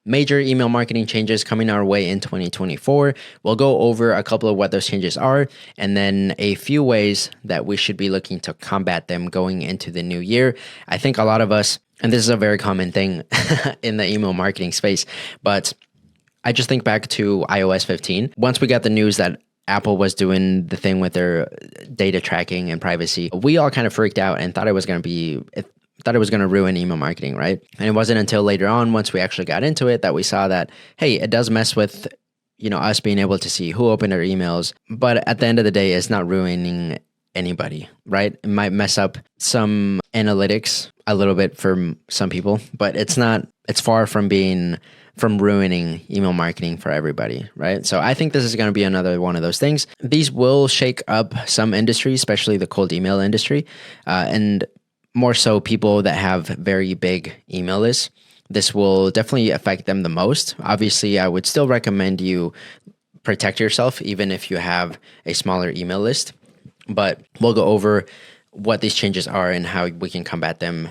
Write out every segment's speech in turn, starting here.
major email marketing changes coming our way in 2024. We'll go over a couple of what those changes are, and then a few ways that we should be looking to combat them going into the new year. I think a lot of us, and this is a very common thing in the email marketing space, but I just think back to iOS 15. Once we got the news that Apple was doing the thing with their data tracking and privacy, we all kind of freaked out and thought it was going to ruin email marketing, right? And it wasn't until later on, once we actually got into it, that we saw that, hey, it does mess with, us being able to see who opened our emails. But at the end of the day, it's not ruining anybody, right? It might mess up some analytics a little bit for some people, but it's far from ruining email marketing for everybody, right? So I think this is going to be another one of those things. These will shake up some industries, especially the cold email industry, and more so people that have very big email lists. This will definitely affect them the most. Obviously, I would still recommend you protect yourself, even if you have a smaller email list. But we'll go over what these changes are and how we can combat them.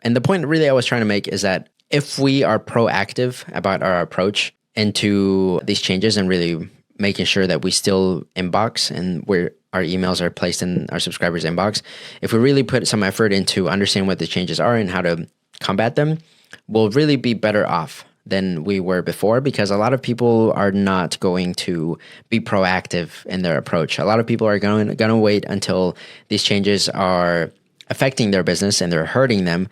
And the point really I was trying to make is that if we are proactive about our approach into these changes and really making sure that we still inbox and where our emails are placed in our subscribers' inbox, if we really put some effort into understanding what the changes are and how to combat them, we'll really be better off than we were before, because a lot of people are not going to be proactive in their approach. A lot of people are going to wait until these changes are affecting their business and they're hurting them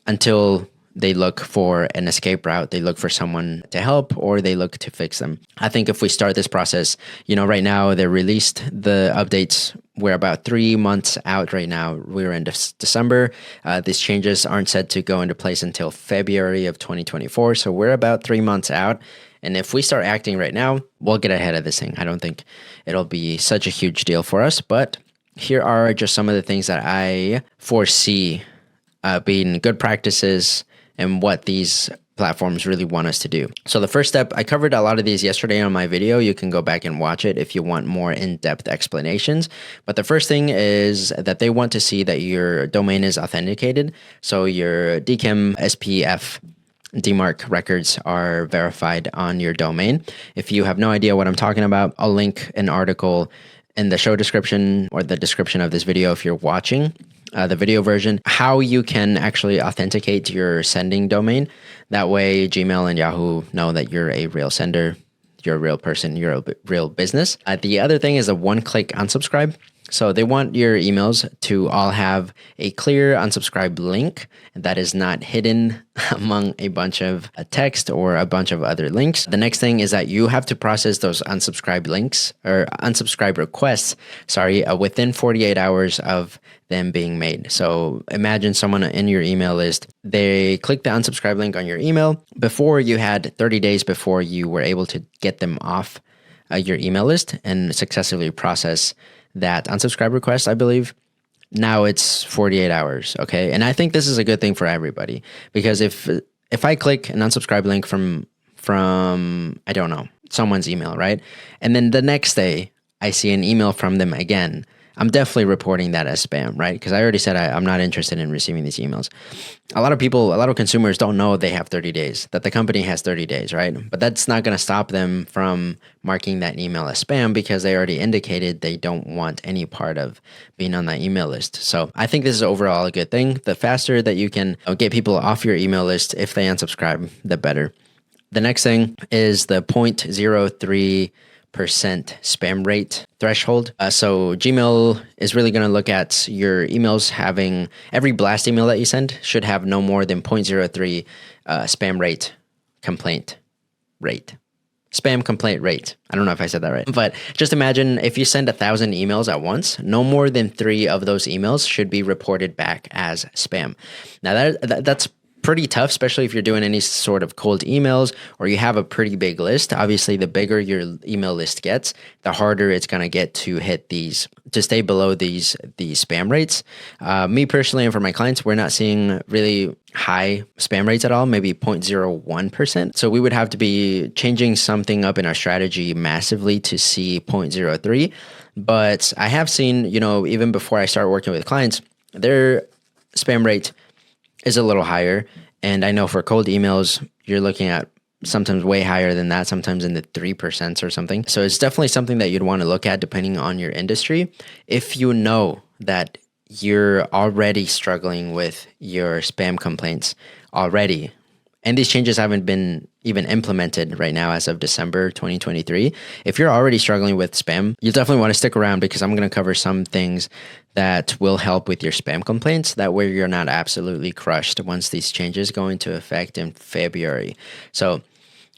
until they look for an escape route, they look for someone to help, or they look to fix them. I think if we start this process, right now they released the updates. We're about 3 months out right now. We're in December. These changes aren't set to go into place until February of 2024. So we're about 3 months out. And if we start acting right now, we'll get ahead of this thing. I don't think it'll be such a huge deal for us, but here are just some of the things that I foresee being good practices and what these platforms really want us to do. So the first step, I covered a lot of these yesterday on my video. You can go back and watch it if you want more in-depth explanations. But the first thing is that they want to see that your domain is authenticated. So your DKIM, SPF, DMARC records are verified on your domain. If you have no idea what I'm talking about, I'll link an article in the show description or the description of this video if you're watching the video version, how you can actually authenticate your sending domain. That way Gmail and Yahoo know that you're a real sender, you're a real person, you're a real business. The other thing is a one-click unsubscribe. So they want your emails to all have a clear unsubscribe link that is not hidden among a bunch of text or a bunch of other links. The next thing is that you have to process those unsubscribe links or unsubscribe requests, within 48 hours of them being made. So imagine someone in your email list, they click the unsubscribe link on your email. Before, you had 30 days before you were able to get them off your email list and successfully process that unsubscribe request, I believe. Now it's 48 hours, okay? And I think this is a good thing for everybody, because if I click an unsubscribe link from I don't know, someone's email, right? And then the next day I see an email from them again, I'm definitely reporting that as spam, right? Because I already said I'm not interested in receiving these emails. A lot of consumers don't know they have 30 days, that the company has 30 days, right? But that's not going to stop them from marking that email as spam, because they already indicated they don't want any part of being on that email list. So I think this is overall a good thing. The faster that you can get people off your email list if they unsubscribe, the better. The next thing is the 0.03% spam rate threshold. So Gmail is really going to look at your emails having, every blast email that you send should have no more than 0.03 spam rate complaint rate. Spam complaint rate. I don't know if I said that right, but just imagine if you send 1,000 emails at once, no more than 3 of those emails should be reported back as spam. Now that's pretty tough, especially if you're doing any sort of cold emails or you have a pretty big list. Obviously, the bigger your email list gets, the harder it's going to get to hit these, to stay below these spam rates. Me personally, and for my clients, we're not seeing really high spam rates at all, maybe 0.01%. So we would have to be changing something up in our strategy massively to see 0.03. But I have seen, even before I start working with clients, their spam rate is a little higher. And I know for cold emails, you're looking at sometimes way higher than that, sometimes in the 3% or something. So it's definitely something that you'd want to look at depending on your industry. If you know that you're already struggling with your spam complaints already, and these changes haven't been even implemented right now as of December 2023. If you're already struggling with spam, you'll definitely want to stick around because I'm going to cover some things that will help with your spam complaints. That way you're not absolutely crushed once these changes go into effect in February. So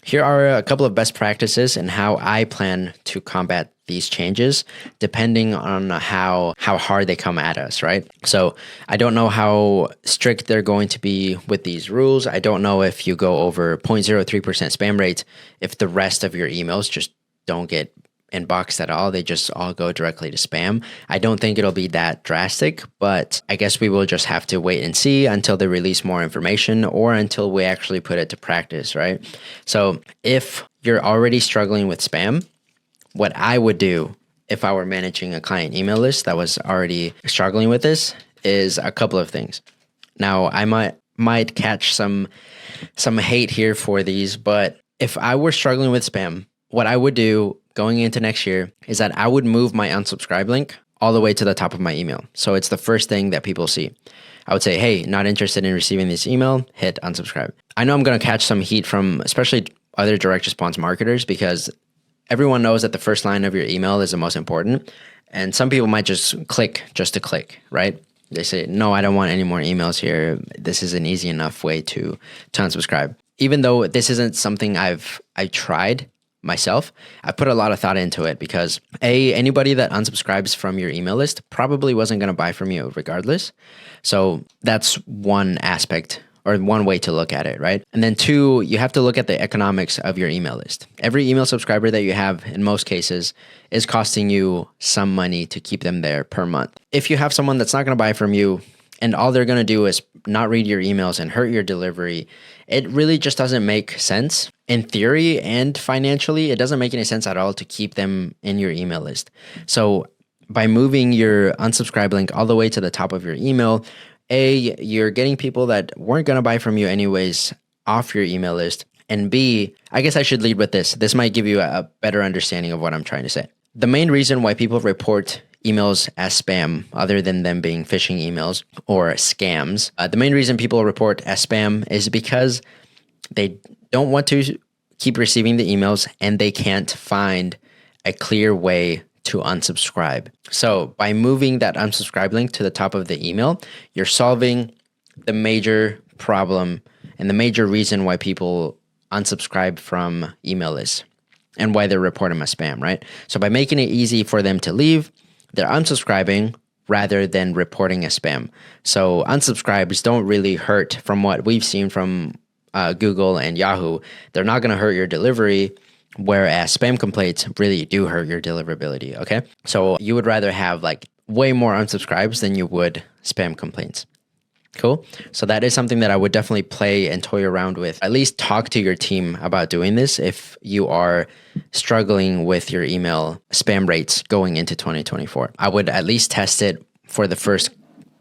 here are a couple of best practices and how I plan to combat these changes depending on how hard they come at us, right? So I don't know how strict they're going to be with these rules. I don't know if you go over 0.03% spam rate, if the rest of your emails just don't get inboxed at all. They just all go directly to spam. I don't think it'll be that drastic, but I guess we will just have to wait and see until they release more information or until we actually put it to practice, right? So if you're already struggling with spam, what I would do if I were managing a client email list that was already struggling with this is a couple of things. Now, I might catch some hate here for these, but if I were struggling with spam, what I would do going into next year is that I would move my unsubscribe link all the way to the top of my email. So it's the first thing that people see. I would say, hey, not interested in receiving this email, hit unsubscribe. I know I'm going to catch some heat from especially other direct response marketers because everyone knows that the first line of your email is the most important. And some people might just click just to click, right? They say, no, I don't want any more emails here. This is an easy enough way to unsubscribe. Even though this isn't something I tried myself, I put a lot of thought into it because anybody that unsubscribes from your email list probably wasn't going to buy from you regardless. So that's one aspect or one way to look at it, right? And then two, you have to look at the economics of your email list. Every email subscriber that you have, in most cases, is costing you some money to keep them there per month. If you have someone that's not going to buy from you and all they're going to do is not read your emails and hurt your delivery, it really just doesn't make sense. In theory and financially, it doesn't make any sense at all to keep them in your email list. So by moving your unsubscribe link all the way to the top of your email, you're getting people that weren't going to buy from you anyways off your email list. And B, I guess I should lead with this. This might give you a better understanding of what I'm trying to say. The main reason why people report emails as spam, other than them being phishing emails or scams, the main reason people report as spam is because they don't want to keep receiving the emails and they can't find a clear way to unsubscribe. So by moving that unsubscribe link to the top of the email, you're solving the major problem and the major reason why people unsubscribe from email lists and why they report them as spam, right? So by making it easy for them to leave, they're unsubscribing rather than reporting as spam. So unsubscribes don't really hurt from what we've seen from Google and Yahoo. They're not going to hurt your delivery, whereas spam complaints really do hurt your deliverability, okay? So you would rather have like way more unsubscribes than you would spam complaints. Cool. So that is something that I would definitely play and toy around with. At least talk to your team about doing this if you are struggling with your email spam rates going into 2024. I would at least test it for the first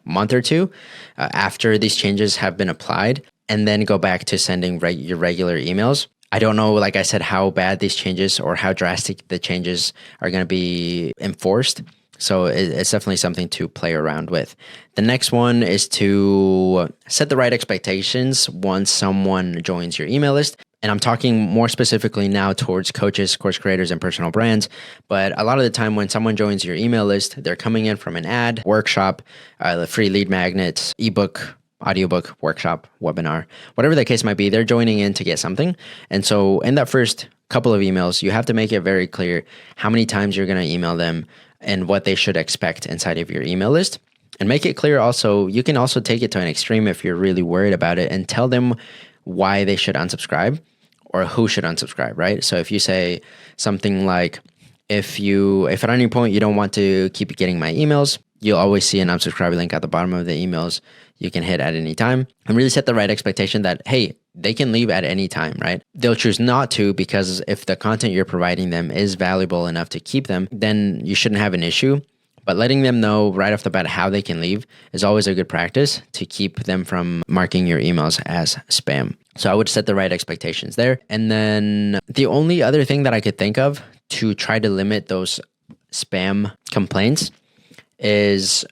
month or two after these changes have been applied, and then go back to sending your regular emails. I don't know, like I said, how bad these changes or how drastic the changes are going to be enforced. So it's definitely something to play around with. The next one is to set the right expectations once someone joins your email list. And I'm talking more specifically now towards coaches, course creators, and personal brands. But a lot of the time when someone joins your email list, they're coming in from an ad, workshop, the free lead magnet, ebook, audiobook, workshop, webinar, whatever the case might be, they're joining in to get something. And so in that first couple of emails, you have to make it very clear how many times you're going to email them and what they should expect inside of your email list. And make it clear also, you can also take it to an extreme if you're really worried about it and tell them why they should unsubscribe or who should unsubscribe, right? So if you say something like, if at any point you don't want to keep getting my emails, you'll always see an unsubscribe link at the bottom of the emails. You can hit at any time and really set the right expectation that, hey, they can leave at any time, right? They'll choose not to because if the content you're providing them is valuable enough to keep them, then you shouldn't have an issue. But letting them know right off the bat how they can leave is always a good practice to keep them from marking your emails as spam. So I would set the right expectations there. And then the only other thing that I could think of to try to limit those spam complaints is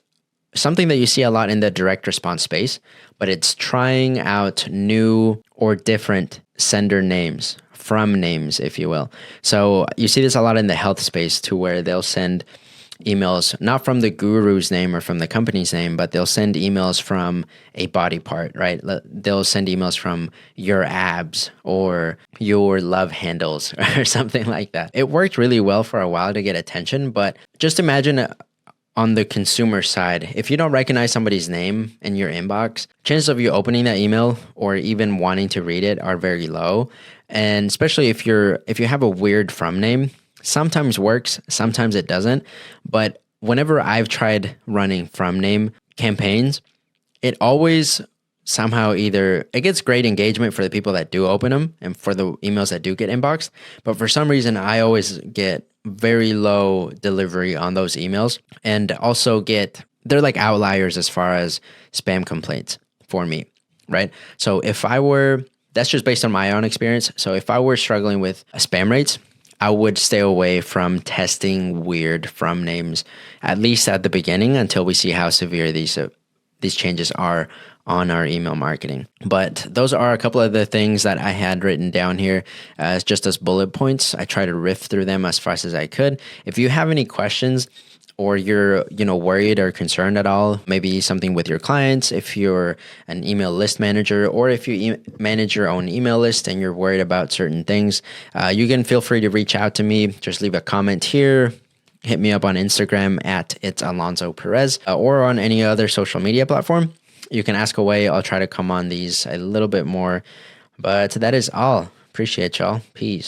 something that you see a lot in the direct response space, but it's trying out new or different sender names, from names, if you will. So you see this a lot in the health space too, where they'll send emails not from the guru's name or from the company's name, but they'll send emails from a body part, right? They'll send emails from your abs or your love handles or something like that. It worked really well for a while to get attention, but just imagine on the consumer side, if you don't recognize somebody's name in your inbox, chances of you opening that email or even wanting to read it are very low. And especially if you have a weird from name, sometimes works, sometimes it doesn't. But whenever I've tried running from name campaigns, it always somehow either it gets great engagement for the people that do open them and for the emails that do get inboxed. But for some reason, I always get very low delivery on those emails, and also they're like outliers as far as spam complaints for me, right? So that's just based on my own experience. So if I were struggling with spam rates, I would stay away from testing weird from names, at least at the beginning, until we see how severe these changes are on our email marketing. But those are a couple of the things that I had written down here just as bullet points. I try to riff through them as fast as I could. If you have any questions, or you're worried or concerned at all, maybe something with your clients, if you're an email list manager, or if you manage your own email list and you're worried about certain things, you can feel free to reach out to me. Just leave a comment here. Hit me up on Instagram at It's Alonso Perez, or on any other social media platform. You can ask away. I'll try to come on these a little bit more. But that is all. Appreciate y'all. Peace.